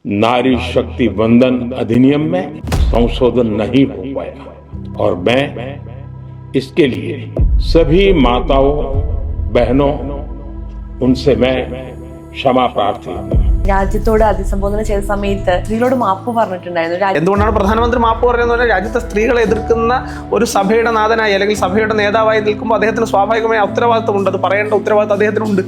नारी शक्ति वंदन अधिनियम में संशोधन नहीं हो पाया और मैं इसके लिए सभी माताओं बहनों उनसे मैं क्षमा प्रार्थी हूँ. രാജ്യത്തോട് അഭിസംബോധന ചെയ്ത സമയത്ത് സ്ത്രീകളോട് മാപ്പ് പറഞ്ഞിട്ടുണ്ടായിരുന്നു. എന്തുകൊണ്ടാണ് പ്രധാനമന്ത്രി മാപ്പ് പറയുന്നത് പറഞ്ഞാൽ രാജ്യത്തെ സ്ത്രീകളെ എതിർക്കുന്ന ഒരു സഭയുടെ നാഥനായി അല്ലെങ്കിൽ സഭയുടെ നേതാവായി നിൽക്കുമ്പോൾ അദ്ദേഹത്തിന് സ്വാഭാവികമായ ഉത്തരവാദിത്തമുണ്ട്. അത് പറയേണ്ട ഉത്തരവാദിത്തം അദ്ദേഹത്തിനുണ്ട്.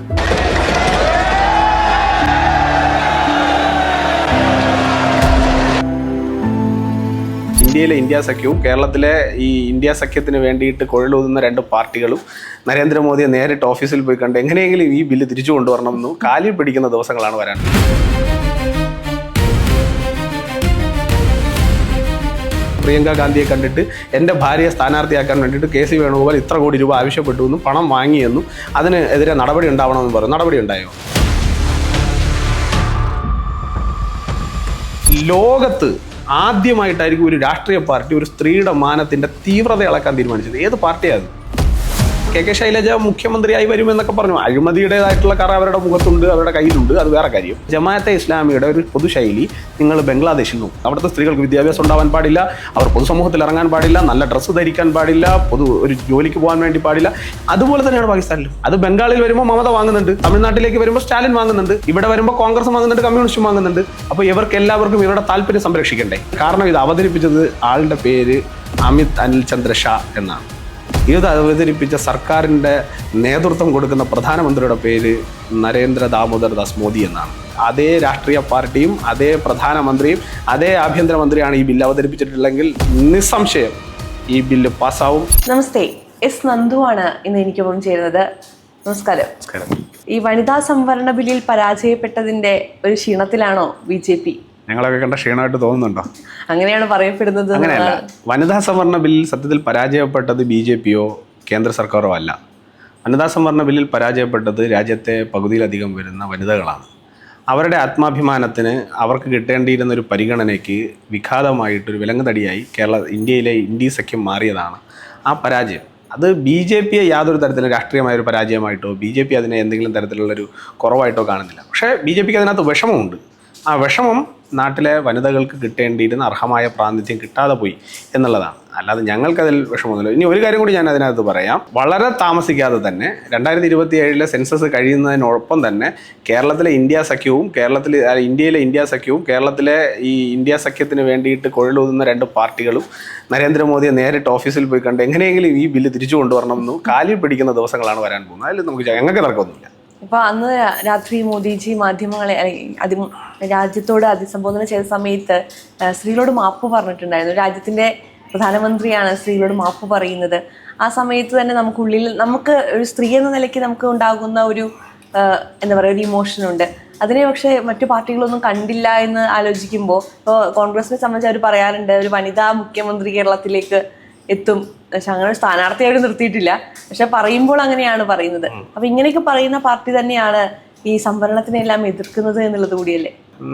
ഇന്ത്യയിലെ ഇന്ത്യ സഖ്യവും കേരളത്തിലെ ഈ ഇന്ത്യ സഖ്യത്തിന് വേണ്ടിയിട്ട് കുഴലൂതുന്ന രണ്ട് പാർട്ടികളും നരേന്ദ്രമോദിയെ നേരിട്ട് ഓഫീസിൽ പോയി കണ്ട് എങ്ങനെയെങ്കിലും ഈ ബില്ല് തിരിച്ചു കൊണ്ടുവരണമെന്നും കാലിൽ പിടിക്കുന്ന ദിവസങ്ങളാണ് വരാൻ. പ്രിയങ്ക ഗാന്ധിയെ കണ്ടിട്ട് എൻ്റെ ഭാര്യയെ സ്ഥാനാർത്ഥിയാക്കാൻ വേണ്ടിയിട്ട് കെ സി വേണുഗോപാൽ ഇത്ര കോടി രൂപ ആവശ്യപ്പെട്ടു എന്നും പണം വാങ്ങിയെന്നും അതിനെതിരെ നടപടി ഉണ്ടാവണമെന്ന് പറഞ്ഞു. നടപടി ഉണ്ടായോ? ലോകത്ത് ആദ്യമായിട്ടായിരിക്കും ഒരു രാഷ്ട്രീയ പാർട്ടി ഒരു സ്ത്രീയുടെ മാനത്തിന്റെ തീവ്രത അളക്കാൻ തീരുമാനിച്ചത്. ഏത് പാർട്ടിയാണ് അത്? കെ ശൈലജ മുഖ്യമന്ത്രിയായി വരുമെന്നൊക്കെ പറഞ്ഞു. അഴിമതിയുടേതായിട്ടുള്ള കറ അവരുടെ മുഖത്തുണ്ട്, അവരുടെ കയ്യിലുണ്ട്, അത് വേറെ കാര്യം. ജമാഅത്തെ ഇസ്ലാമിയുടെ ഒരു പൊതുശൈലി നിങ്ങൾ ബംഗ്ലാദേശിൽ നോക്കും. അവിടുത്തെ സ്ത്രീകൾക്ക് വിദ്യാഭ്യാസം ഉണ്ടാവാൻ പാടില്ല, അവർ പൊതുസമൂഹത്തിൽ ഇറങ്ങാൻ പാടില്ല, നല്ല ഡ്രസ്സ് ധരിക്കാൻ പാടില്ല, ഒരു ജോലിക്ക് പോകാൻ വേണ്ടി പാടില്ല. അതുപോലെ തന്നെയാണ് പാകിസ്ഥാനിലും. അത് ബംഗാളിൽ വരുമ്പോൾ മമത വാങ്ങുന്നുണ്ട്, തമിഴ്നാട്ടിലേക്ക് വരുമ്പോൾ സ്റ്റാലിൻ വാങ്ങുന്നുണ്ട്, ഇവിടെ വരുമ്പോൾ കോൺഗ്രസ് വാങ്ങുന്നുണ്ട്, കമ്മ്യൂണിസ്റ്റും വാങ്ങുന്നുണ്ട്. അപ്പോൾ ഇവർക്ക് എല്ലാവർക്കും ഇവരുടെ താല്പര്യം സംരക്ഷിക്കണ്ടേ? കാരണം ഇത് അവതരിപ്പിച്ചത് ആളുടെ പേര് അമിത് അനിൽ ചന്ദ്ര ഷാ എന്നാണ്. ഇത് അവതരിപ്പിച്ച സർക്കാരിൻ്റെ നേതൃത്വം കൊടുക്കുന്ന പ്രധാനമന്ത്രിയുടെ പേര് നരേന്ദ്ര ദാമോദർ ദാസ് മോദി എന്നാണ്. അതേ രാഷ്ട്രീയ പാർട്ടിയും അതേ പ്രധാനമന്ത്രിയും അതേ ആഭ്യന്തരമന്ത്രിയാണ് ഈ ബില്ല് അവതരിപ്പിച്ചിട്ടുണ്ടെങ്കിൽ നിസ്സംശയം ഈ ബില്ല് പാസ്സാവും. നമസ്തേ, എസ് നന്ദു ആണ് ഇന്ന് എനിക്കൊപ്പം ചേരുന്നത്. നമസ്കാരം. ഈ വനിതാ സംവരണ ബില്ലിൽ പരാജയപ്പെട്ടതിന്റെ ഒരു ക്ഷീണത്തിലാണോ BJP? ഞങ്ങളൊക്കെ കണ്ട ക്ഷീണമായിട്ട് തോന്നുന്നുണ്ടോ? അങ്ങനെയാണ് പറയപ്പെടുന്നത്. അങ്ങനെയല്ല. വനിതാ സംവരണ ബില്ലിൽ സത്യത്തിൽ പരാജയപ്പെട്ടത് BJPയോ കേന്ദ്ര സർക്കാരോ അല്ല. വനിതാ സംവരണ ബില്ലിൽ പരാജയപ്പെട്ടത് രാജ്യത്തെ പകുതിയിലധികം വരുന്ന വനിതകളാണ്. അവരുടെ ആത്മാഭിമാനത്തിന് അവർക്ക് കിട്ടേണ്ടിയിരുന്ന ഒരു പരിഗണനയ്ക്ക് വിഘാതമായിട്ടൊരു വിലങ്ങുതടിയായി ഇന്ത്യയിലെ ഇന്ത്യ സഖ്യം മാറിയതാണ് ആ പരാജയം. അത് BJPയെ യാതൊരു തരത്തിലും രാഷ്ട്രീയമായൊരു പരാജയമായിട്ടോ BJP അതിനെ എന്തെങ്കിലും തരത്തിലുള്ളൊരു കുറവായിട്ടോ കാണുന്നില്ല. പക്ഷേ BJPക്ക് അതിനകത്ത് വിഷമമുണ്ട്. ആ വിഷമം നാട്ടിലെ വനിതകൾക്ക് കിട്ടേണ്ടിയിരുന്ന അർഹമായ പ്രാതിനിധ്യം കിട്ടാതെ പോയി എന്നുള്ളതാണ്. അല്ലാതെ ഞങ്ങൾക്കതിൽ വിഷമമൊന്നുമില്ല. ഇനി ഒരു കാര്യം കൂടി ഞാൻ അതിനകത്ത് പറയാം. വളരെ താമസിക്കാതെ തന്നെ 2027 സെൻസസ് കഴിയുന്നതിനൊപ്പം തന്നെ കേരളത്തിലെ ഇന്ത്യ സഖ്യവും ഇന്ത്യയിലെ ഇന്ത്യ സഖ്യവും കേരളത്തിലെ ഈ ഇന്ത്യ സഖ്യത്തിന് വേണ്ടിയിട്ട് കുഴലൂതുന്ന രണ്ട് പാർട്ടികളും നരേന്ദ്രമോദിയെ നേരിട്ട് ഓഫീസിൽ പോയി കണ്ട് എങ്ങനെയെങ്കിലും ഈ ബില്ല് തിരിച്ചു കൊണ്ടുവരണമെന്നും കാലിൽ പിടിക്കുന്ന ദിവസങ്ങളാണ് വരാൻ പോകുന്നത്. അതിൽ ഞങ്ങൾക്ക് തർക്കമൊന്നുമില്ല. ഇപ്പൊ അന്ന് രാത്രി മോദിജി മാധ്യമങ്ങളെ രാജ്യത്തോട് അഭിസംബോധന ചെയ്ത സമയത്ത് സ്ത്രീകളോട് മാപ്പ് പറഞ്ഞിട്ടുണ്ടായിരുന്നു. രാജ്യത്തിന്റെ പ്രധാനമന്ത്രിയാണ് സ്ത്രീകളോട് മാപ്പ് പറയുന്നത്. ആ സമയത്ത് തന്നെ നമുക്ക് ഒരു സ്ത്രീ എന്ന നിലയ്ക്ക് നമുക്ക് ഉണ്ടാകുന്ന ഒരു എന്താ പറയുക, ഒരു ഇമോഷൻ ഉണ്ട്. അതിനെ പക്ഷേ മറ്റു പാർട്ടികളൊന്നും കണ്ടില്ല എന്ന് ആലോചിക്കുമ്പോൾ ഇപ്പോൾ കോൺഗ്രസിനെ സംബന്ധിച്ച് അവർ പറയാറുണ്ട് ഒരു വനിതാ മുഖ്യമന്ത്രി കേരളത്തിലേക്ക് എത്തും. പക്ഷെ അങ്ങനെ ഒരു സ്ഥാനാർത്ഥിയായിട്ട് നിർത്തിയിട്ടില്ല. പക്ഷെ പറയുമ്പോൾ അങ്ങനെയാണ് പറയുന്നത്. അപ്പൊ ഇങ്ങനെയൊക്കെ പറയുന്ന പാർട്ടി തന്നെയാണ് ഈ സംവരണത്തിനെല്ലാം എതിർക്കുന്നത് എന്നുള്ളത് കൂടിയല്ലേ?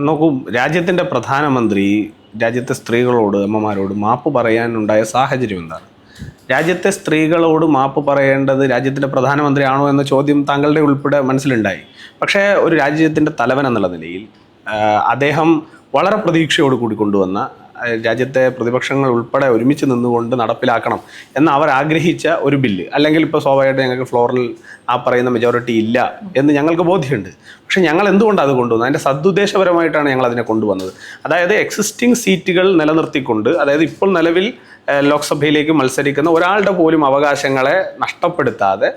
നോക്കൂ, രാജ്യത്തിന്റെ പ്രധാനമന്ത്രി രാജ്യത്തെ സ്ത്രീകളോട്, അമ്മമാരോട് മാപ്പ് പറയാനുണ്ടായ സാഹചര്യം എന്താണ്? രാജ്യത്തെ സ്ത്രീകളോട് മാപ്പ് പറയേണ്ടത് രാജ്യത്തിന്റെ പ്രധാനമന്ത്രി ആണോ എന്ന ചോദ്യം താങ്കളുടെ ഉൾപ്പെടെ മനസ്സിലുണ്ടായി. പക്ഷേ ഒരു രാജ്യത്തിന്റെ തലവൻ എന്നുള്ള നിലയിൽ അദ്ദേഹം വളരെ പ്രതീക്ഷയോട് കൂടി കൊണ്ടുവന്ന രാജ്യത്തെ പ്രതിപക്ഷങ്ങൾ ഉൾപ്പെടെ ഒരുമിച്ച് നിന്നുകൊണ്ട് നടപ്പിലാക്കണം എന്ന് അവർ ആഗ്രഹിച്ച ഒരു ബില്ല്, അല്ലെങ്കിൽ ഇപ്പോൾ സ്വാഭാവികമായിട്ട് ഞങ്ങൾക്ക് ഫ്ലോറിൽ ആ പറയുന്ന മെജോറിറ്റി ഇല്ല എന്ന് ഞങ്ങൾക്ക് ബോധ്യമുണ്ട്. പക്ഷെ ഞങ്ങൾ എന്തുകൊണ്ടാണ് അത് കൊണ്ടുവന്നത്? അതിൻ്റെ സദുദ്ദേശപരമായിട്ടാണ് ഞങ്ങൾ അതിനെ കൊണ്ടുവന്നത്. അതായത് എക്സിസ്റ്റിംഗ് സീറ്റുകൾ നിലനിർത്തിക്കൊണ്ട്, അതായത് ഇപ്പോൾ നിലവിൽ ലോക്സഭയിലേക്ക് മത്സരിക്കുന്ന ഒരാളുടെ പോലും അവകാശങ്ങളെ നഷ്ടപ്പെടുത്താതെ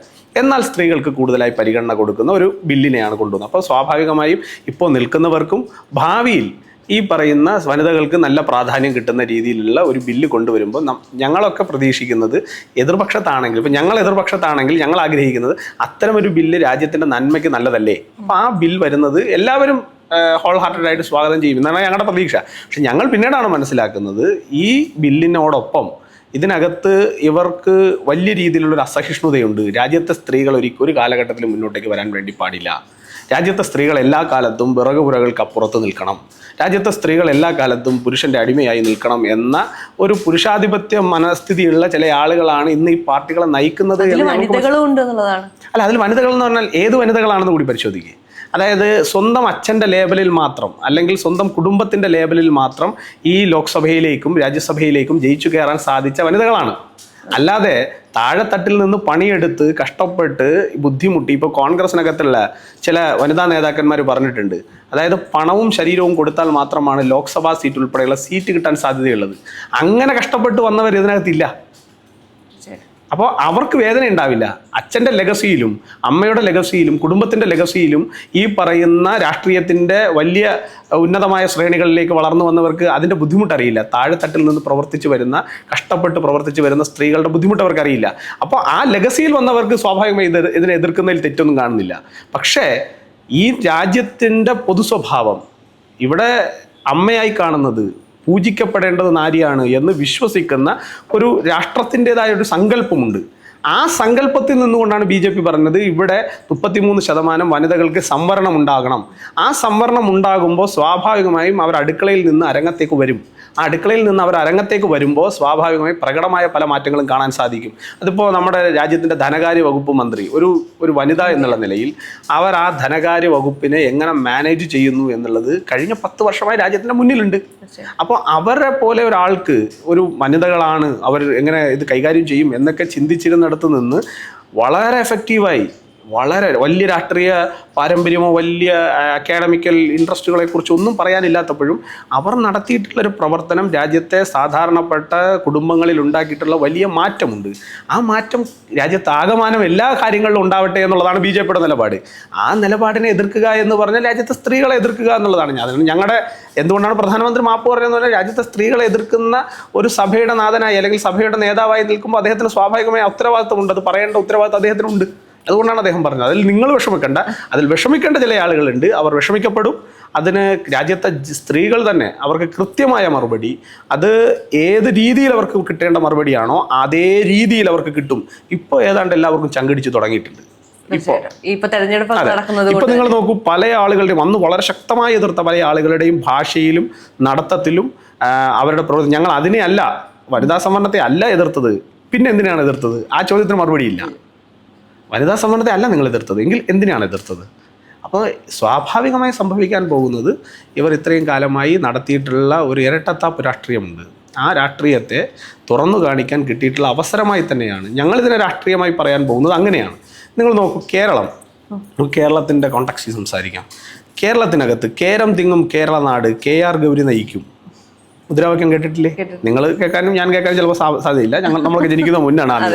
എന്നാൽ സ്ത്രീകൾക്ക് കൂടുതലായി പരിഗണന കൊടുക്കുന്ന ഒരു ബില്ലിനെയാണ് കൊണ്ടുവന്നത്. അപ്പോൾ സ്വാഭാവികമായും ഇപ്പോൾ നിൽക്കുന്നവർക്കും ഭാവിയിൽ ഈ പറയുന്ന വനിതകൾക്ക് നല്ല പ്രാധാന്യം കിട്ടുന്ന രീതിയിലുള്ള ഒരു ബില്ല് കൊണ്ടുവരുമ്പോൾ ഞങ്ങളൊക്കെ പ്രതീക്ഷിക്കുന്നത്, എതിർപക്ഷത്താണെങ്കിൽ ഇപ്പം ഞങ്ങൾ എതിർപക്ഷത്താണെങ്കിൽ ഞങ്ങൾ ആഗ്രഹിക്കുന്നത് അത്തരമൊരു ബില്ല് രാജ്യത്തിൻ്റെ നന്മയ്ക്ക് നല്ലതല്ലേ. അപ്പം ആ ബിൽ വരുന്നത് എല്ലാവരും ഹോൾ ഹാർട്ടഡായിട്ട് സ്വാഗതം ചെയ്യും എന്നാണ് ഞങ്ങളുടെ പ്രതീക്ഷ. പക്ഷെ ഞങ്ങൾ പിന്നീടാണ് മനസ്സിലാക്കുന്നത് ഈ ബില്ലിനോടൊപ്പം ഇതിനകത്ത് ഇവർക്ക് വലിയ രീതിയിലുള്ളൊരു അസഹിഷ്ണുതയുണ്ട്. രാജ്യത്തെ സ്ത്രീകൾ ഒരു കാലഘട്ടത്തിൽ മുന്നോട്ടേക്ക് വരാൻ വേണ്ടി പാടില്ല. രാജ്യത്തെ സ്ത്രീകൾ എല്ലാ കാലത്തും വിറകുപുരകൾക്ക് അപ്പുറത്ത് നിൽക്കണം. രാജ്യത്തെ സ്ത്രീകൾ എല്ലാ കാലത്തും പുരുഷന്റെ അടിമയായി നിൽക്കണം എന്ന ഒരു പുരുഷാധിപത്യ മനസ്ഥിതിയുള്ള ചില ആളുകളാണ് ഇന്ന് ഈ പാർട്ടികളെ നയിക്കുന്നത്. അല്ല, അതിൽ വനിതകൾ എന്ന് പറഞ്ഞാൽ ഏത് വനിതകളാണെന്ന് കൂടി പരിശോധിക്കുക. അതായത് സ്വന്തം അച്ഛൻ്റെ ലേബലിൽ മാത്രം അല്ലെങ്കിൽ സ്വന്തം കുടുംബത്തിൻ്റെ ലേബലിൽ മാത്രം ഈ ലോക്സഭയിലേക്കും രാജ്യസഭയിലേക്കും ജയിച്ചു കയറാൻ സാധിച്ച വനിതകളാണ്. അല്ലാതെ താഴെത്തട്ടിൽ നിന്ന് പണിയെടുത്ത് കഷ്ടപ്പെട്ട് ബുദ്ധിമുട്ടി ഇപ്പോൾ കോൺഗ്രസിനകത്തുള്ള ചില വനിതാ നേതാക്കന്മാർ പറഞ്ഞിട്ടുണ്ട്, അതായത് പണവും ശരീരവും കൊടുത്താൽ മാത്രമാണ് ലോക്സഭാ സീറ്റ് ഉൾപ്പെടെയുള്ള സീറ്റ് കിട്ടാൻ സാധ്യതയുള്ളത്. അങ്ങനെ കഷ്ടപ്പെട്ട് വന്നവർ ഇതിനകത്തില്ല. അപ്പോൾ അവർക്ക് വേദന ഉണ്ടാവില്ല. അച്ഛൻ്റെ ലെഗസിയിലും അമ്മയുടെ ലെഗസിയിലും കുടുംബത്തിൻ്റെ ലെഗസിയിലും ഈ പറയുന്ന രാഷ്ട്രീയത്തിൻ്റെ വലിയ ഉന്നതമായ ശ്രേണികളിലേക്ക് വളർന്നു വന്നവർക്ക് അതിൻ്റെ ബുദ്ധിമുട്ടറിയില്ല. താഴെത്തട്ടിൽ നിന്ന് കഷ്ടപ്പെട്ട് പ്രവർത്തിച്ച് വരുന്ന സ്ത്രീകളുടെ ബുദ്ധിമുട്ട് അവർക്കറിയില്ല. അപ്പോൾ ആ ലെഗസിയിൽ വന്നവർക്ക് സ്വാഭാവികമായി ഇതിനെ എതിർക്കുന്നതിൽ തെറ്റൊന്നും കാണുന്നില്ല. പക്ഷേ ഈ രാജ്യത്തിൻ്റെ പൊതു സ്വഭാവം ഇവിടെ അമ്മയായി കാണുന്നത് പൂജിക്കപ്പെടേണ്ടത് നാരിയാണ് എന്ന് വിശ്വസിക്കുന്ന ഒരു രാഷ്ട്രത്തിൻ്റെതായ ഒരു സങ്കല്പമുണ്ട്. ആ സങ്കല്പത്തിൽ നിന്നുകൊണ്ടാണ് BJP പറഞ്ഞത് ഇവിടെ 33% വനിതകൾക്ക് സംവരണം ഉണ്ടാകണം. ആ സംവരണം ഉണ്ടാകുമ്പോൾ സ്വാഭാവികമായും അവർ അടുക്കളയിൽ നിന്ന് അരങ്ങത്തേക്ക് വരും. ആ അടുക്കളയിൽ നിന്ന് അവർ അരങ്ങത്തേക്ക് വരുമ്പോൾ സ്വാഭാവികമായി പ്രകടമായ പല മാറ്റങ്ങളും കാണാൻ സാധിക്കും. അതിപ്പോൾ നമ്മുടെ രാജ്യത്തിൻ്റെ ധനകാര്യ വകുപ്പ് മന്ത്രി ഒരു വനിത എന്നുള്ള നിലയിൽ അവർ ആ ധനകാര്യ വകുപ്പിനെ എങ്ങനെ മാനേജ് ചെയ്യുന്നു എന്നുള്ളത് കഴിഞ്ഞ 10 വർഷമായി രാജ്യത്തിൻ്റെ മുന്നിലുണ്ട്. അപ്പോൾ അവരെ പോലെ ഒരാൾക്ക് ഒരു വനിതകളാണ് അവർ എങ്ങനെ ഇത് കൈകാര്യം ചെയ്യും എന്നൊക്കെ ചിന്തിച്ചിരുന്നിടത്ത് നിന്ന് വളരെ എഫക്റ്റീവായി വളരെ വലിയ രാഷ്ട്രീയ പാരമ്പര്യമോ വലിയ അക്കാഡമിക്കൽ ഇൻട്രസ്റ്റുകളെ കുറിച്ച് ഒന്നും പറയാനില്ലാത്തപ്പോഴും അവർ നടത്തിയിട്ടുള്ളൊരു പ്രവർത്തനം രാജ്യത്തെ സാധാരണപ്പെട്ട കുടുംബങ്ങളിൽ ഉണ്ടാക്കിയിട്ടുള്ള വലിയ മാറ്റമുണ്ട്. ആ മാറ്റം രാജ്യത്താകമാനം എല്ലാ കാര്യങ്ങളിലും ഉണ്ടാവട്ടെ എന്നുള്ളതാണ് BJPയുടെ നിലപാട്. ആ നിലപാടിനെ എതിർക്കുക എന്ന് പറഞ്ഞാൽ രാജ്യത്തെ സ്ത്രീകളെ എതിർക്കുക എന്നുള്ളതാണ്. ഞങ്ങളുടെ എന്തുകൊണ്ടാണ് പ്രധാനമന്ത്രി മാപ്പ് പറയുന്നത് പറഞ്ഞാൽ രാജ്യത്തെ സ്ത്രീകളെ എതിർക്കുന്ന ഒരു സഭയുടെ നാഥനായി അല്ലെങ്കിൽ സഭയുടെ നേതാവായി നിൽക്കുമ്പോൾ അദ്ദേഹത്തിന് സ്വാഭാവികമായ ഉത്തരവാദിത്തമുണ്ട്. അത് പറയേണ്ട ഉത്തരവാദിത്തം അദ്ദേഹത്തിനുണ്ട്. അതുകൊണ്ടാണ് അദ്ദേഹം പറഞ്ഞത് അതിൽ നിങ്ങൾ വിഷമിക്കേണ്ട, അതിൽ വിഷമിക്കേണ്ട ചില ആളുകളുണ്ട്, അവർ വിഷമിക്കപ്പെടും. അതിന് രാജ്യത്തെ സ്ത്രീകൾ തന്നെ അവർക്ക് കൃത്യമായ മറുപടി, അത് ഏത് രീതിയിൽ അവർക്ക് കിട്ടേണ്ട മറുപടിയാണോ അതേ രീതിയിൽ അവർക്ക് കിട്ടും. ഇപ്പോൾ ഏതാണ്ട് എല്ലാവർക്കും ചങ്കിടിച്ച് തുടങ്ങിയിട്ടുണ്ട്. ഇപ്പൊ നിങ്ങൾ നോക്കൂ, പല ആളുകളുടെയും അന്ന് വളരെ ശക്തമായി എതിർത്ത പല ആളുകളുടെയും ഭാഷയിലും നടത്തത്തിലും അവരുടെ പ്രവൃത്തി, ഞങ്ങൾ അതിനെ അല്ല വനിതാ സംവരണത്തെ അല്ല എതിർത്തത്, പിന്നെ എന്തിനാണ് എതിർത്തത്? ആ ചോദ്യത്തിന് മറുപടിയില്ല. വനിതാ സംവരണത്തെ അല്ല നിങ്ങൾ എതിർത്തത് എങ്കിൽ എന്തിനാണ് എതിർത്തത്? അപ്പോൾ സ്വാഭാവികമായി സംഭവിക്കാൻ പോകുന്നത് ഇവർ ഇത്രയും കാലമായി നടത്തിയിട്ടുള്ള ഒരു ഇരട്ടത്താപ്പ് രാഷ്ട്രീയമുണ്ട്. ആ രാഷ്ട്രീയത്തെ തുറന്നു കാണിക്കാൻ കിട്ടിയിട്ടുള്ള അവസരമായി തന്നെയാണ് ഞങ്ങളിതിനെ രാഷ്ട്രീയമായി പറയാൻ പോകുന്നത്. അങ്ങനെയാണ്. നിങ്ങൾ നോക്കൂ, കേരളത്തിൻ്റെ കോണ്ടക്സ്റ്റ് സംസാരിക്കാം. കേരളത്തിനകത്ത് കേരം തിങ്ങും കേരള നാട് KR ഗൗരി നയിക്കും മുദ്രാവാക്യം കേട്ടിട്ടില്ലേ? നിങ്ങൾ കേൾക്കാനും ഞാൻ കേൾക്കാനും ചിലപ്പോൾ സാധ്യതയില്ല. നമ്മളൊക്കെ ജനിക്കുന്ന മുന്നാണ്.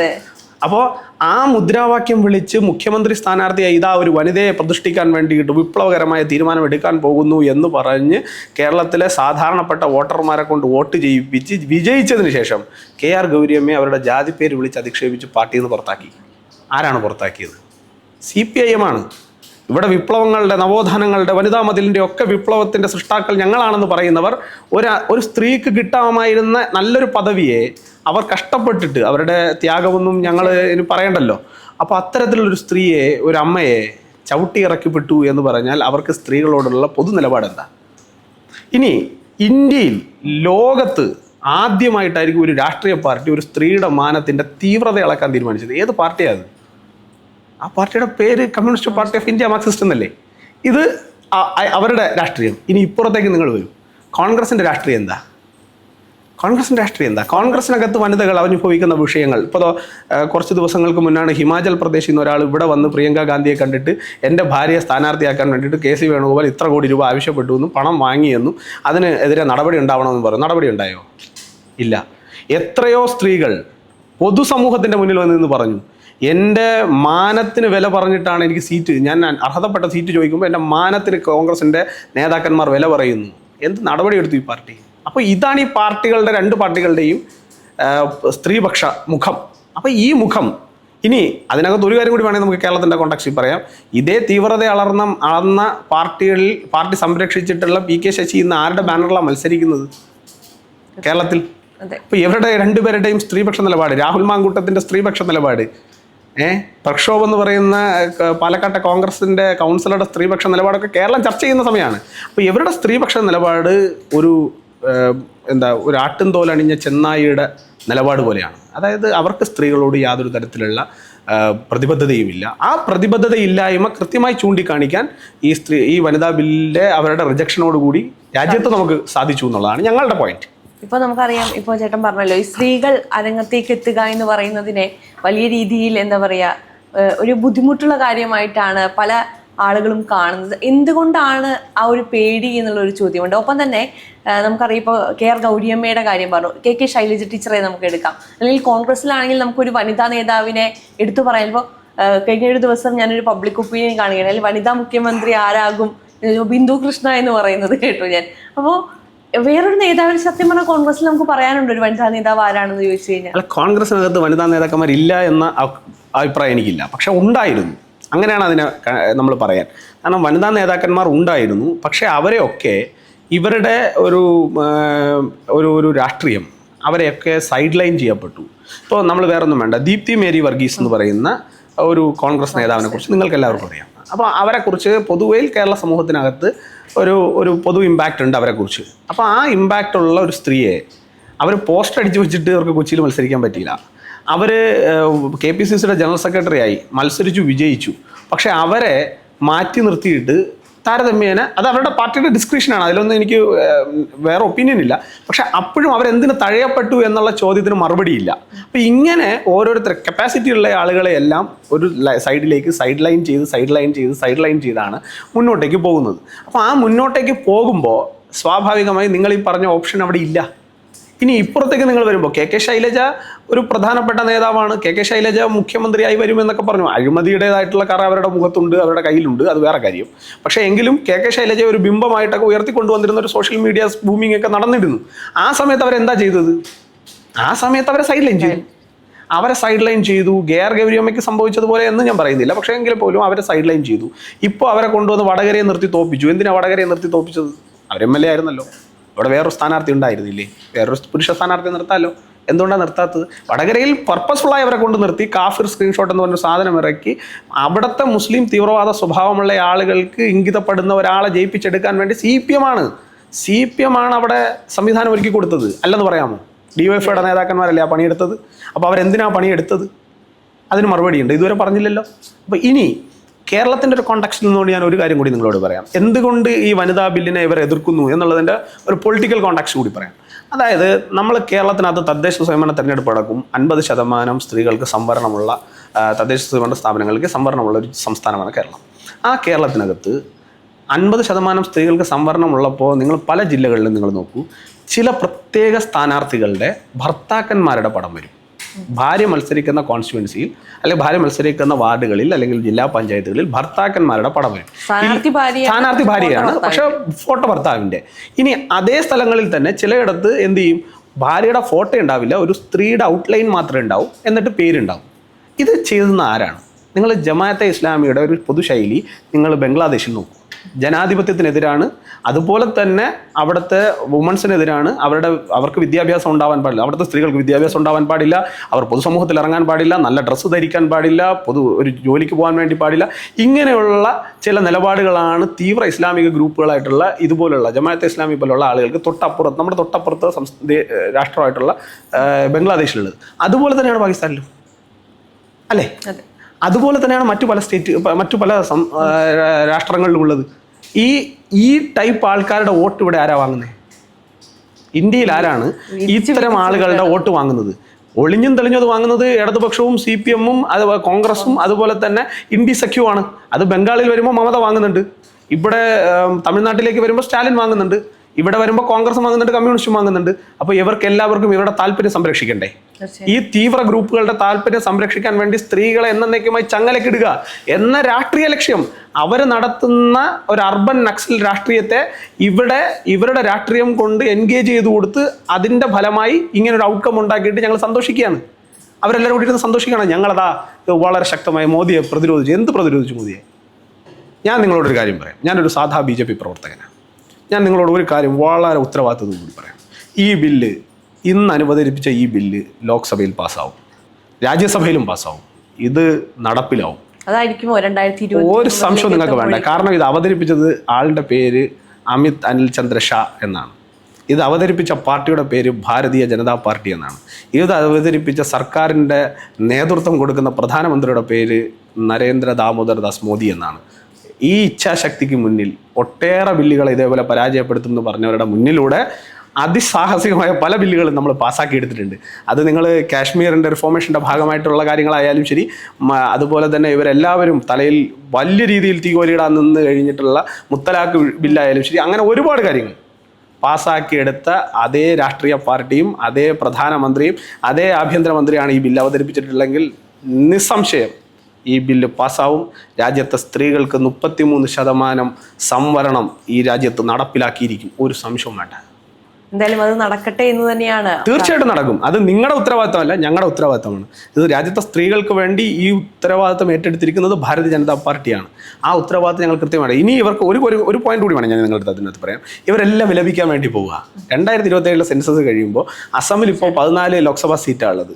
അപ്പോൾ ആ മുദ്രാവാക്യം വിളിച്ച് മുഖ്യമന്ത്രി സ്ഥാനാർത്ഥിയായി ഇതാ ഒരു വനിതയെ പ്രതിഷ്ഠിക്കാൻ വേണ്ടിയിട്ട് വിപ്ലവകരമായ തീരുമാനം എടുക്കാൻ പോകുന്നു എന്ന് പറഞ്ഞ് കേരളത്തിലെ സാധാരണപ്പെട്ട വോട്ടർമാരെ കൊണ്ട് വോട്ട് ചെയ്യിപ്പിച്ച് വിജയിച്ചതിന് ശേഷം KR ഗൗരിയമ്മയെ അവരുടെ ജാതി പേര് വിളിച്ച് അധിക്ഷേപിച്ച് പാർട്ടിയിൽ നിന്ന് പുറത്താക്കി. ആരാണ് പുറത്താക്കിയത്? CPIM ആണ്. ഇവിടെ വിപ്ലവങ്ങളുടെ, നവോത്ഥാനങ്ങളുടെ, വനിതാ മതിലിൻ്റെ ഒക്കെ വിപ്ലവത്തിൻ്റെ സൃഷ്ടാക്കൾ ഞങ്ങളാണെന്ന് പറയുന്നവർ ഒരു സ്ത്രീക്ക് കിട്ടാമായിരുന്ന നല്ലൊരു പദവിയെ അവർ കഷ്ടപ്പെട്ടിട്ട്, അവരുടെ ത്യാഗമൊന്നും ഞങ്ങൾ ഇനി പറയണ്ടല്ലോ. അപ്പോൾ അത്തരത്തിലുള്ളൊരു സ്ത്രീയെ, ഒരു അമ്മയെ ചവിട്ടി ഇറക്കിപ്പെട്ടു എന്ന് പറഞ്ഞാൽ അവർക്ക് സ്ത്രീകളോടുള്ള പൊതു നിലപാട് എന്താ? ഇനി ഇന്ത്യയിൽ, ലോകത്ത് ആദ്യമായിട്ടായിരിക്കും ഒരു രാഷ്ട്രീയ പാർട്ടി ഒരു സ്ത്രീയുടെ മാനത്തിൻ്റെ തീവ്രത അളക്കാൻ തീരുമാനിച്ചത്. ഏത് പാർട്ടിയാണ്? ആ പാർട്ടിയുടെ പേര് communist party of India Marxist എന്നല്ലേ? ഇത് അവരുടെ രാഷ്ട്രീയം. ഇനി ഇപ്പുറത്തേക്ക് നിങ്ങൾ വരും. കോൺഗ്രസിൻ്റെ രാഷ്ട്രീയം എന്താ? കോൺഗ്രസിനകത്ത് വനിതകൾ അനുഭവിക്കുന്ന വിഷയങ്ങൾ. ഇപ്പോൾ കുറച്ച് ദിവസങ്ങൾക്ക് മുന്നാണ് ഹിമാചൽ പ്രദേശിൽ നിന്ന് ഒരാൾ ഇവിടെ വന്ന് പ്രിയങ്ക ഗാന്ധിയെ കണ്ടിട്ട് എൻ്റെ ഭാര്യയെ സ്ഥാനാർത്ഥിയാക്കാൻ വേണ്ടിയിട്ട് KC വേണുഗോപാൽ ഇത്ര കോടി രൂപ ആവശ്യപ്പെട്ടു എന്നും പണം വാങ്ങിയെന്നും അതിനെതിരെ നടപടി ഉണ്ടാവണമെന്നും പറഞ്ഞു. നടപടി ഉണ്ടായോ? ഇല്ല. എത്രയോ സ്ത്രീകൾ പൊതുസമൂഹത്തിൻ്റെ മുന്നിൽ വന്ന് പറഞ്ഞു, എൻ്റെ മാനത്തിന് വില പറഞ്ഞിട്ടാണ് എനിക്ക് സീറ്റ്, ഞാൻ അർഹതപ്പെട്ട സീറ്റ് ചോദിക്കുമ്പോൾ എൻ്റെ മാനത്തിന് കോൺഗ്രസിൻ്റെ നേതാക്കന്മാർ വില പറയുന്നു. എന്ത് നടപടി എടുത്തു ഈ പാർട്ടി? അപ്പോൾ ഇതാണ് ഈ പാർട്ടികളുടെ, രണ്ട് പാർട്ടികളുടെയും സ്ത്രീപക്ഷ മുഖം. അപ്പോൾ ഈ മുഖം ഇനി അതിനകത്ത് ഒരു കാര്യം കൂടി വേണമെങ്കിൽ നമുക്ക് കേരളത്തിൻ്റെ കോണ്ടക്സ്റ്റിൽ പറയാം. ഇതേ തീവ്രത അളന്ന പാർട്ടി സംരക്ഷിച്ചിട്ടുള്ള PK ശശി ഇന്ന് ആരുടെ ബാനറിലാണ് മത്സരിക്കുന്നത് കേരളത്തിൽ? അപ്പോൾ ഇവരുടെ രണ്ടുപേരുടെയും സ്ത്രീപക്ഷ നിലപാട്, രാഹുൽ മാങ്കൂട്ടത്തിൻ്റെ സ്ത്രീപക്ഷ നിലപാട്, പ്രക്ഷോഭം എന്ന് പറയുന്ന പാലക്കാട്ടെ കോൺഗ്രസിൻ്റെ കൗൺസിലറുടെ സ്ത്രീപക്ഷ നിലപാടൊക്കെ കേരളം ചർച്ച ചെയ്യുന്ന സമയമാണ്. അപ്പോൾ ഇവരുടെ സ്ത്രീപക്ഷ നിലപാട് ഒരു ആട്ടിൻതോലണിഞ്ഞ ചെന്നായിയുടെ നിലപാട് പോലെയാണ്. അതായത് അവർക്ക് സ്ത്രീകളോട് യാതൊരു തരത്തിലുള്ള പ്രതിബദ്ധതയുമില്ല. ആ പ്രതിബദ്ധതയില്ലായ്മ കൃത്യമായി ചൂണ്ടിക്കാണിക്കാൻ ഈ വനിതാ ബില്ലിൻ്റെ അവരുടെ റിജക്ഷനോടുകൂടി രാജ്യത്ത് നമുക്ക് സാധിച്ചു എന്നുള്ളതാണ് ഞങ്ങളുടെ പോയിന്റ്. ഇപ്പൊ നമുക്കറിയാം, ഇപ്പൊ ചേട്ടൻ പറഞ്ഞല്ലോ, ഈ സ്ത്രീകൾ അരങ്ങത്തേക്ക് എത്തുക എന്ന് പറയുന്നതിനെ വലിയ രീതിയിൽ എന്താ പറയാ ഒരു ബുദ്ധിമുട്ടുള്ള കാര്യമായിട്ടാണ് പല ആളുകളും കാണുന്നത്. എന്തുകൊണ്ടാണ് ആ ഒരു പേടി എന്നുള്ള ഒരു ചോദ്യമുണ്ട്. ഒപ്പം തന്നെ നമുക്കറിയാം, ഇപ്പോൾ KR ഗൗരിയമ്മയുടെ കാര്യം പറഞ്ഞു, KK ശൈലജ ടീച്ചറെ നമുക്ക് എടുക്കാം. അല്ലെങ്കിൽ കോൺഗ്രസിലാണെങ്കിൽ നമുക്കൊരു വനിതാ നേതാവിനെ എടുത്തു പറയുമ്പോൾ കഴിഞ്ഞ ഒരു ദിവസം ഞാനൊരു പബ്ലിക് ഒപ്പീനിയൻ കാണുകയാണ്, അല്ലെങ്കിൽ വനിതാ മുഖ്യമന്ത്രി ആരാകും, ബിന്ദു കൃഷ്ണ എന്ന് പറയുന്നത് കേട്ടു ഞാൻ. അപ്പോൾ വേറൊരു നേതാവിന് സത്യം പറഞ്ഞാൽ കോൺഗ്രസിൽ നമുക്ക് പറയാനുണ്ട് ഒരു വനിതാ നേതാവ് ആരാണെന്ന് ചോദിച്ചു കഴിഞ്ഞാൽ. അല്ല, കോൺഗ്രസിനകത്ത് വനിതാ നേതാക്കന്മാരില്ല എന്ന അഭിപ്രായം എനിക്കില്ല. പക്ഷെ ഉണ്ടായിരുന്നു, അങ്ങനെയാണ് അതിനെ നമ്മൾ പറയാൻ. കാരണം വനിതാ നേതാക്കന്മാർ ഉണ്ടായിരുന്നു. പക്ഷേ അവരെയൊക്കെ ഇവരുടെ ഒരു രാഷ്ട്രീയം അവരെയൊക്കെ സൈഡ് ലൈൻ ചെയ്യപ്പെട്ടു. ഇപ്പോൾ നമ്മൾ വേറൊന്നും വേണ്ട, ദീപ്തി മേരി വർഗീസ് എന്ന് പറയുന്ന ഒരു കോൺഗ്രസ് നേതാവിനെ കുറിച്ച് നിങ്ങൾക്ക് എല്ലാവർക്കും അറിയാം. അപ്പോൾ അവരെക്കുറിച്ച് പൊതുവേ കേരള സമൂഹത്തിനകത്ത് ഒരു പൊതു ഇമ്പാക്റ്റ് ഉണ്ട് അവരെക്കുറിച്ച്. അപ്പോൾ ആ ഇമ്പാക്റ്റ് ഉള്ള ഒരു സ്ത്രീയെ അവർ പോസ്റ്റർ അടിച്ചു വെച്ചിട്ട് അവർക്ക് കൊച്ചിയിൽ മത്സരിക്കാൻ പറ്റിയില്ല. അവർ KPCCയുടെ ജനറൽ സെക്രട്ടറി ആയി മത്സരിച്ചു, വിജയിച്ചു. പക്ഷെ അവരെ മാറ്റി നിർത്തിയിട്ട് താരതമ്യേന അത് അവരുടെ പാർട്ടിയുടെ ഡിസ്ക്രിപ്ഷനാണ്, അതിലൊന്നും എനിക്ക് വേറെ ഒപ്പീനിയൻ ഇല്ല. പക്ഷെ അപ്പോഴും അവരെന്തിന് തഴയപ്പെട്ടു എന്നുള്ള ചോദ്യത്തിന് മറുപടിയില്ല. അപ്പം ഇങ്ങനെ ഓരോരുത്തർ കപ്പാസിറ്റി ഉള്ള ആളുകളെയെല്ലാം ഒരു സൈഡിലേക്ക് സൈഡ് ലൈൻ ചെയ്താണ് മുന്നോട്ടേക്ക് പോകുന്നത്. അപ്പോൾ ആ മുന്നോട്ടേക്ക് പോകുമ്പോൾ സ്വാഭാവികമായി നിങ്ങൾ ഈ പറഞ്ഞ ഓപ്ഷൻ അവിടെ ഇല്ല. ഇനി ഇപ്പുറത്തേക്ക് നിങ്ങൾ വരുമ്പോൾ KK ശൈലജ ഒരു പ്രധാനപ്പെട്ട നേതാവാണ്. KK ശൈലജ മുഖ്യമന്ത്രിയായി വരുമെന്നൊക്കെ പറഞ്ഞു. അഴിമതിയുടേതായിട്ടുള്ള കറ അവരുടെ മുഖത്തുണ്ട്, അവരുടെ കയ്യിലുണ്ട്, അത് വേറെ കാര്യം. പക്ഷേ എങ്കിലും KK ശൈലജ ഒരു ബിംബമായിട്ടൊക്കെ ഉയർത്തിക്കൊണ്ടുവന്നിരുന്ന ഒരു സോഷ്യൽ മീഡിയ ബൂമിംഗ് ഒക്കെ നടന്നിരുന്നു. ആ സമയത്ത് അവരെന്താ ചെയ്തത്? ആ സമയത്ത് അവരെ സൈഡ് ലൈൻ ചെയ്തു. KR ഗൗരിയമ്മയ്ക്ക് സംഭവിച്ചതുപോലെ എന്ന് ഞാൻ പറയുന്നില്ല, പക്ഷേ എങ്കിലും പോലും അവരെ സൈഡ് ലൈൻ ചെയ്തു. ഇപ്പോൾ അവരെ കൊണ്ടുവന്ന് വടകരയെ നിർത്തി തോപ്പിച്ചു. എന്തിനാണ് വടകരയെ നിർത്തി തോപ്പിച്ചത്? അവർ MLA ആയിരുന്നല്ലോ. അവിടെ വേറൊരു സ്ഥാനാർത്ഥി ഉണ്ടായിരുന്നില്ലേ? വേറൊരു പുരുഷ സ്ഥാനാർത്ഥി നിർത്താമല്ലോ. എന്തുകൊണ്ടാണ് നിർത്താത്തത്? വടകരയിൽ പർപ്പസ്ഫുള്ളായി അവരെ കൊണ്ട് നിർത്തി. കാഫിർ സ്ക്രീൻഷോട്ട് എന്ന് പറഞ്ഞ സാധനം ഇറക്കി അവിടുത്തെ മുസ്ലിം തീവ്രവാദ സ്വഭാവമുള്ള ആളുകൾക്ക് ഇംഗിതപ്പെടുന്ന ഒരാളെ ജയിപ്പിച്ചെടുക്കാൻ വേണ്ടി CPM ആണ് അവിടെ സംവിധാനം ഒരുക്കി കൊടുത്തത്. അല്ലെന്ന് പറയാമോ? DYFIയുടെ നേതാക്കന്മാരല്ലേ ആ പണിയെടുത്തത്? അപ്പോൾ അവരെന്തിനാണ് പണിയെടുത്തത്? അതിന് മറുപടിയുണ്ട്, ഇതുവരെ പറഞ്ഞില്ലല്ലോ. അപ്പോൾ ഇനി കേരളത്തിൻ്റെ ഒരു കോണ്ടാക്സ്റ്റിൽ നിന്നുകൊണ്ട് ഞാൻ ഒരു കാര്യം കൂടി നിങ്ങളോട് പറയാം. എന്തുകൊണ്ട് ഈ വനിതാ ബില്ലിനെ ഇവർ എതിർക്കുന്നു എന്നുള്ളതിൻ്റെ ഒരു പൊളിറ്റിക്കൽ കോണ്ടാക്സ്റ്റ് കൂടി പറയാം. അതായത് നമ്മൾ കേരളത്തിനകത്ത് തദ്ദേശ സ്വയംഭരണ തെരഞ്ഞെടുപ്പ് നടക്കും. 50% സ്ത്രീകൾക്ക് സംവരണമുള്ള തദ്ദേശ സ്വയംഭരണ സ്ഥാപനങ്ങൾക്ക് സംവരണമുള്ള ഒരു സംസ്ഥാനമാണ് കേരളം. ആ കേരളത്തിനകത്ത് 50% സ്ത്രീകൾക്ക് സംവരണമുള്ളപ്പോൾ നിങ്ങൾ പല ജില്ലകളിലും നിങ്ങൾ നോക്കൂ, ചില പ്രത്യേക സ്ഥാനാർത്ഥികളുടെ ഭർത്താക്കന്മാരുടെ പടം വരും. ഭാര്യ മത്സരിക്കുന്ന കോൺസ്റ്റിറ്റ്യുവൻസിയിൽ അല്ലെങ്കിൽ ഭാര്യ മത്സരിക്കുന്ന വാർഡുകളിൽ അല്ലെങ്കിൽ ജില്ലാ പഞ്ചായത്തുകളിൽ ഭർത്താക്കന്മാരുടെ പടം വരും. സ്ഥാനാർത്ഥി ഭാര്യയാണ്, പക്ഷെ ഫോട്ടോ ഭർത്താവിൻ്റെ. ഇനി അതേ സ്ഥലങ്ങളിൽ തന്നെ ചിലയിടത്ത് എന്ത് ചെയ്യും, ഭാര്യയുടെ ഫോട്ടോ ഉണ്ടാവില്ല, ഒരു സ്ത്രീയുടെ ഔട്ട്ലൈൻ മാത്രമേ ഉണ്ടാവും, എന്നിട്ട് പേരുണ്ടാവും. ഇത് ചെയ്യുന്ന ആരാണ്? നിങ്ങൾ ജമാഅത്തെ ഇസ്ലാമിയുടെ ഒരു പൊതുശൈലി നിങ്ങൾ ബംഗ്ലാദേശിൽ നോക്കൂ. ജനാധിപത്യത്തിനെതിരാണ്, അതുപോലെ തന്നെ അവിടുത്തെ വുമൺസിനെതിരാണ്. അവർക്ക് വിദ്യാഭ്യാസം ഉണ്ടാവാൻ പാടില്ല, അവിടുത്തെ സ്ത്രീകൾക്ക് വിദ്യാഭ്യാസം ഉണ്ടാവാൻ പാടില്ല, അവർ പൊതുസമൂഹത്തിൽ ഇറങ്ങാൻ പാടില്ല, നല്ല ഡ്രസ്സ് ധരിക്കാൻ പാടില്ല, ഒരു ജോലിക്ക് പോകാൻ വേണ്ടി പാടില്ല. ഇങ്ങനെയുള്ള ചില നിലപാടുകളാണ് തീവ്ര ഇസ്ലാമിക ഗ്രൂപ്പുകളായിട്ടുള്ള ഇതുപോലുള്ള ജമാഅത്തെ ഇസ്ലാമി പോലുള്ള ആളുകൾക്ക് നമ്മുടെ തൊട്ടപ്പുറത്ത് രാഷ്ട്രമായിട്ടുള്ള ബംഗ്ലാദേശിലുള്ളത്. അതുപോലെ തന്നെയാണ് പാകിസ്ഥാനിലും, അല്ലേ? അതുപോലെ തന്നെയാണ് മറ്റു പല രാഷ്ട്രങ്ങളിലുമുള്ളത്. ഈ ടൈപ്പ് ആൾക്കാരുടെ വോട്ട് ഇവിടെ ആരാ വാങ്ങുന്നത്? ഇന്ത്യയിൽ ആരാണ് ഇത്തരം ആളുകളുടെ വോട്ട് വാങ്ങുന്നത്? ഒളിഞ്ഞും തെളിഞ്ഞത് വാങ്ങുന്നത് ഇടതുപക്ഷവും CPM-ഉം കോൺഗ്രസും അതുപോലെ തന്നെ ഇന്ത്യ സഖ്യവുമാണ്. അത് ബംഗാളിൽ വരുമ്പോൾ മമത വാങ്ങുന്നുണ്ട്, ഇവിടെ തമിഴ്നാട്ടിലേക്ക് വരുമ്പോൾ സ്റ്റാലിൻ വാങ്ങുന്നുണ്ട്, ഇവിടെ വരുമ്പോൾ കോൺഗ്രസ് വാങ്ങുന്നുണ്ട്, കമ്മ്യൂണിസ്റ്റും വാങ്ങുന്നുണ്ട്. അപ്പോൾ ഇവർക്ക് എല്ലാവർക്കും ഇവരുടെ താല്പര്യം സംരക്ഷിക്കണ്ടേ? ഈ തീവ്ര ഗ്രൂപ്പുകളുടെ താല്പര്യം സംരക്ഷിക്കാൻ വേണ്ടി സ്ത്രീകളെ എന്നേക്കുമായി ചങ്ങലക്കിടുക എന്ന രാഷ്ട്രീയ ലക്ഷ്യം അവർ നടത്തുന്ന ഒരു അർബൻ നക്സൽ രാഷ്ട്രീയത്തെ ഇവരുടെ രാഷ്ട്രീയം കൊണ്ട് എൻഗേജ് ചെയ്ത് കൊടുത്ത് അതിൻ്റെ ഫലമായി ഇങ്ങനൊരു ഔട്ട്കം ഉണ്ടാക്കിയിട്ട് ഞങ്ങൾ സന്തോഷിക്കുകയാണ്. അവരെല്ലാവരും കൂടി ഇരുന്ന് സന്തോഷിക്കുകയാണ്. ഞങ്ങളതാ വളരെ ശക്തമായി മോദിയെ പ്രതിരോധിച്ചു. എന്ത് പ്രതിരോധിച്ചു മോദിയെ? ഞാൻ നിങ്ങളോടൊരു കാര്യം പറയാം. ഞാനൊരു സാധാ BJP പ്രവർത്തകനാണ്. ഞാൻ നിങ്ങളോട് ഒരു കാര്യം വളരെ ഉത്തരവാദിത്തത്തോടു കൂടി പറയാം. ഈ ബില്ല് ഇന്ന് അനുവദിപ്പിച്ച ഈ ബില്ല് ലോക്സഭയിൽ പാസ്സാവും, രാജ്യസഭയിലും പാസ്സാവും, ഇത് നടപ്പിലാവും. ഒരു സംശയം നിങ്ങൾക്ക് വേണ്ട. കാരണം ഇത് അവതരിപ്പിച്ചത് ആളുടെ പേര് അമിത് അനിൽ ചന്ദ്ര ഷാ എന്നാണ്. ഇത് അവതരിപ്പിച്ച പാർട്ടിയുടെ പേര് ഭാരതീയ ജനതാ പാർട്ടി എന്നാണ്. ഇത് അവതരിപ്പിച്ച സർക്കാരിൻ്റെ നേതൃത്വം കൊടുക്കുന്ന പ്രധാനമന്ത്രിയുടെ പേര് നരേന്ദ്ര ദാമോദർ ദാസ് മോദി എന്നാണ്. ഈ ഇച്ഛാശക്തിക്ക് മുന്നിൽ ഒട്ടേറെ ബില്ലുകളെ ഇതേപോലെ പരാജയപ്പെടുത്തും എന്ന് പറഞ്ഞവരുടെ മുന്നിലൂടെ അതിസാഹസികമായ പല ബില്ലുകളും നമ്മൾ പാസ്സാക്കി എടുത്തിട്ടുണ്ട്. അത് നിങ്ങൾ കാശ്മീരിൻ്റെ റിഫോർമേഷൻ്റെ ഭാഗമായിട്ടുള്ള കാര്യങ്ങളായാലും ശരി, അതുപോലെ തന്നെ ഇവരെല്ലാവരും തലയിൽ വലിയ രീതിയിൽ തീകോലിയിടാൻ നിന്ന് കഴിഞ്ഞിട്ടുള്ള മുത്തലാഖ് ബില്ലായാലും ശരി, അങ്ങനെ ഒരുപാട് കാര്യങ്ങൾ പാസ്സാക്കിയെടുത്ത അതേ രാഷ്ട്രീയ പാർട്ടിയും അതേ പ്രധാനമന്ത്രിയും അതേ ആഭ്യന്തരമന്ത്രിയാണ് ഈ ബില്ല് അവതരിപ്പിച്ചിട്ടുള്ളെങ്കിൽ നിസ്സംശയം ഈ ബില്ല് പാസ്സാവും. രാജ്യത്തെ സ്ത്രീകൾക്ക് 33% സംവരണം ഈ രാജ്യത്ത് നടപ്പിലാക്കിയിരിക്കും, ഒരു സംശയവും വേണ്ട. എന്തായാലും അത് നടക്കട്ടെ എന്ന് തന്നെയാണ്. തീർച്ചയായിട്ടും നടക്കും. അത് നിങ്ങളുടെ ഉത്തരവാദിത്തമല്ല, ഞങ്ങളുടെ ഉത്തരവാദിത്തമാണ്. ഇത് രാജ്യത്തെ സ്ത്രീകൾക്ക് വേണ്ടി ഈ ഉത്തരവാദിത്തം ഏറ്റെടുത്തിരിക്കുന്നത് ഭാരതീയ ജനതാ പാർട്ടിയാണ്. ആ ഉത്തരവാദിത്തം ഞങ്ങൾ കൃത്യമാണ്. ഇനി ഇവർക്ക് ഒരു പോയിന്റ് കൂടി വേണം ഞാൻ നിങ്ങളുടെ അതിനകത്ത് പറയാം. ഇവരെല്ലാം വിലപിക്കാൻ വേണ്ടി പോവുക. 2027 സെൻസസ് കഴിയുമ്പോൾ അസമിൽ ഇപ്പോൾ 14 ലോക്സഭാ സീറ്റാണ് ഉള്ളത്.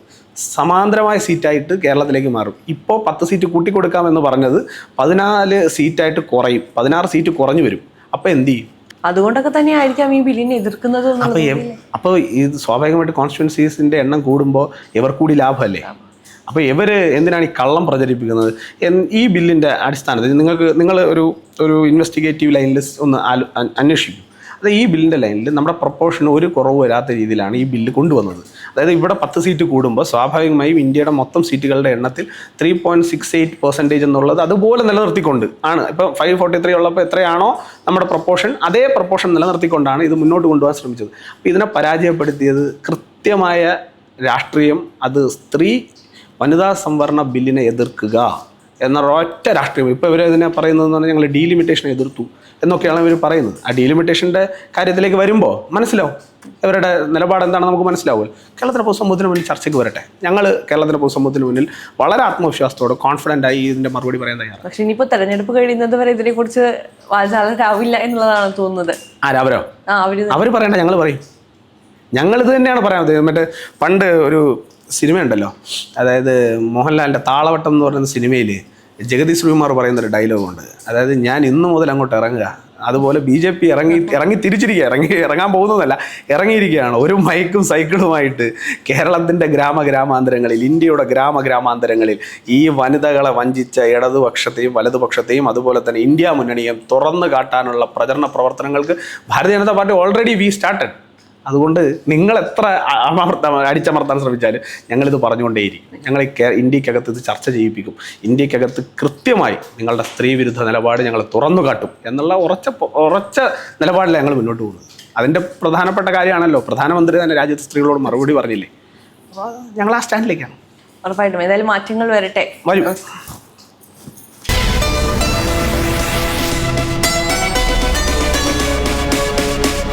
സമാന്തരമായ സീറ്റായിട്ട് കേരളത്തിലേക്ക് മാറും. ഇപ്പോൾ 10 സീറ്റ് കൂട്ടിക്കൊടുക്കാമെന്ന് പറഞ്ഞത് 14 സീറ്റായിട്ട് കുറയും, 16 സീറ്റ് കുറഞ്ഞു വരും. അപ്പോൾ എന്ത് ചെയ്യും? അതുകൊണ്ടൊക്കെ തന്നെ ആയിരിക്കാം ഈ ബില്ലിനെ എതിർക്കുന്നത്. അപ്പോൾ ഇത് സ്വാഭാവികമായിട്ട് കോൺസ്റ്റിറ്റ്യുവൻസീസിൻ്റെ എണ്ണം കൂടുമ്പോൾ ഇവർ കൂടി ലാഭമല്ലേ? അപ്പോൾ ഇവർ എന്തിനാണ് ഈ കള്ളം പ്രചരിപ്പിക്കുന്നത്? ഈ ബില്ലിൻ്റെ അടിസ്ഥാനത്തിൽ നിങ്ങൾ ഒരു ഇൻവെസ്റ്റിഗേറ്റീവ് ലൈനിൽ ഒന്ന് അന്വേഷിക്കും. അത് ഈ ബില്ലിൻ്റെ ലൈനിൽ നമ്മുടെ പ്രൊപ്പോർഷന് ഒരു കുറവ് വരാത്ത രീതിയിലാണ് ഈ ബില്ല് കൊണ്ടുവന്നത്. അതായത് ഇവിടെ 10 സീറ്റ് കൂടുമ്പോൾ സ്വാഭാവികമായും ഇന്ത്യയുടെ മൊത്തം സീറ്റുകളുടെ എണ്ണത്തിൽ 3.68% എന്നുള്ളത് അതുപോലെ നിലനിർത്തിക്കൊണ്ട് ആണ്. ഇപ്പോൾ 543 ഉള്ളപ്പോൾ എത്രയാണോ നമ്മുടെ പ്രൊപ്പോർഷൻ, അതേ പ്രൊപ്പോർഷൻ നിലനിർത്തിക്കൊണ്ടാണ് ഇത് മുന്നോട്ട് കൊണ്ടുപോകാൻ ശ്രമിച്ചത്. അപ്പോൾ ഇതിനെ പരാജയപ്പെടുത്തിയത് കൃത്യമായ രാഷ്ട്രീയം. അത് വനിതാ സംവരണ ബില്ലിനെ എതിർക്കുക എന്നൊരൊറ്റ രാഷ്ട്രീയം. ഇപ്പോൾ ഇവരതിനെ പറയുന്നതെന്ന് പറഞ്ഞാൽ ഞങ്ങൾ ഡീലിമിറ്റേഷൻ എതിർത്തു എന്നൊക്കെയാണ് ഇവർ പറയുന്നത്. ആ ഡീലിമിറ്റേഷൻ്റെ കാര്യത്തിലേക്ക് വരുമ്പോൾ മനസ്സിലാവും ഇവരുടെ നിലപാട് എന്താണെന്ന് നമുക്ക് മനസ്സിലാവുമല്ലോ. കേരളത്തിലെ പൊതുസമൂഹത്തിന് മുന്നിൽ ചർച്ചയ്ക്ക് വരട്ടെ. ഞങ്ങൾ കേരളത്തിലെ പൊതുസമൂഹത്തിന് മുന്നിൽ വളരെ ആത്മവിശ്വാസത്തോടെ കോൺഫിഡൻ്റ് ആയി ഇതിൻ്റെ മറുപടി പറയാൻ തയ്യാറാണ്. പക്ഷെ ഇനിയിപ്പോൾ തെരഞ്ഞെടുപ്പ് കഴിയുന്നത് വരെ ഇതിനെക്കുറിച്ച് വാചാലരാവില്ല എന്നുള്ളതാണ് തോന്നുന്നത്. അവരോ? അവർ പറയണ്ട, ഞങ്ങൾ പറയും. ഞങ്ങളിത് തന്നെയാണ് പറയാൻ. മറ്റേ പണ്ട് ഒരു സിനിമയുണ്ടല്ലോ, അതായത് മോഹൻലാലിൻ്റെ താളവട്ടം എന്ന് പറയുന്ന സിനിമയിൽ ജഗതി ശ്രീകുമാർ പറയുന്നൊരു ഡയലോഗുണ്ട്. അതായത് ഞാൻ ഇന്നു മുതൽ അങ്ങോട്ട് ഇറങ്ങുക, അതുപോലെ BJP ഇറങ്ങാൻ പോകുന്നതല്ല, ഇറങ്ങിയിരിക്കുകയാണ് ഒരു മൈക്കും സൈക്കിളുമായിട്ട് കേരളത്തിൻ്റെ ഗ്രാമാന്തരങ്ങളിൽ, ഇന്ത്യയുടെ ഗ്രാമാന്തരങ്ങളിൽ ഈ വനിതകളെ വഞ്ചിച്ച ഇടതുപക്ഷത്തെയും വലതുപക്ഷത്തെയും അതുപോലെ തന്നെ ഇന്ത്യ മുന്നണിയെയും തുറന്നു കാട്ടാനുള്ള പ്രചരണ പ്രവർത്തനങ്ങൾക്ക് Bharatiya Janata party already started. അതുകൊണ്ട് നിങ്ങൾ എത്ര അടിച്ചമർത്താൻ ശ്രമിച്ചാലും ഞങ്ങളിത് പറഞ്ഞുകൊണ്ടേയിരിക്കും. ഞങ്ങൾ ഇന്ത്യക്കകത്ത് ഇത് ചർച്ച ചെയ്യിപ്പിക്കും. ഇന്ത്യക്കകത്ത് കൃത്യമായി നിങ്ങളുടെ സ്ത്രീ വിരുദ്ധ നിലപാട് ഞങ്ങൾ തുറന്നു കാട്ടും എന്നുള്ള ഉറച്ച നിലപാടിലാണ് ഞങ്ങൾ മുന്നോട്ട് പോകുന്നത്. അതിൻ്റെ പ്രധാനപ്പെട്ട കാര്യമാണല്ലോ, പ്രധാനമന്ത്രി തന്നെ രാജ്യത്തെ സ്ത്രീകളോട് മറുപടി പറഞ്ഞില്ലേ. അപ്പോൾ ഞങ്ങൾ ആ സ്റ്റാൻഡിലേക്കാണ്. ഉറപ്പായിട്ടും ഏതായാലും മാറ്റങ്ങൾ വരട്ടെ. വരും.